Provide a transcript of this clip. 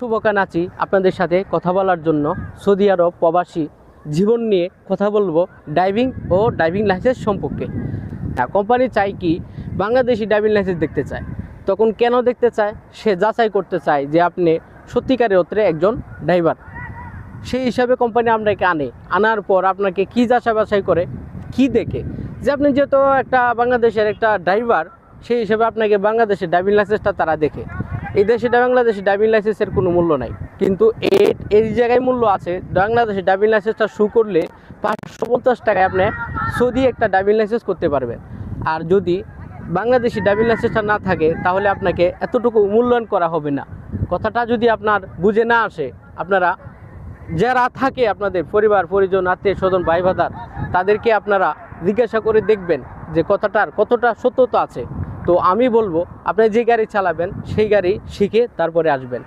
শুভকান আছি আপনাদের সাথে কথা বলার জন্য। সৌদি আরব প্রবাসী জীবন নিয়ে কথা বলবো, ড্রাইভিং লাইসেন্স সম্পর্কে। কোম্পানি চায় কি বাংলাদেশি ড্রাইভিং লাইসেন্স দেখতে চায়। তখন কেন দেখতে চায়? সে যাচাই করতে চায় যে আপনি সত্যিকারের অর্থে একজন ড্রাইভার। সেই হিসাবে কোম্পানি আপনাকে আনার পর আপনাকে কি যাচাই বাছাই করে, কি দেখে যে আপনি যেহেতু একটা বাংলাদেশের একটা ড্রাইভার, সেই হিসাবে আপনাকে বাংলাদেশের ড্রাইভিং লাইসেন্সটা তারা দেখে। এই দেশে বাংলাদেশের ড্রাইভিং লাইসেন্সের কোনো মূল্য নাই, কিন্তু এই জায়গায় মূল্য আছে। বাংলাদেশের ড্রাইভিং লাইসেন্সটা শু করলে 550 টাকায় আপনি সৌদি একটা ড্রাইভিং লাইসেন্স করতে পারবেন। আর যদি বাংলাদেশি ড্রাইভিং লাইসেন্সটা না থাকে তাহলে আপনাকে এতটুকু মূল্যায়ন করা হবে না। কথাটা যদি আপনার বুঝে না আসে, আপনারা যারা থাকে আপনাদের পরিবার পরিজন আত্মীয় স্বজন ভাই ভাদার, তাদেরকে আপনারা জিজ্ঞাসা করে দেখবেন যে কথাটার কতটা সত্যতা আছে। তো আমি বলবো আপনি যে গাড়ি চালাবেন সেই গাড়ি শিখে তারপরে আসবেন।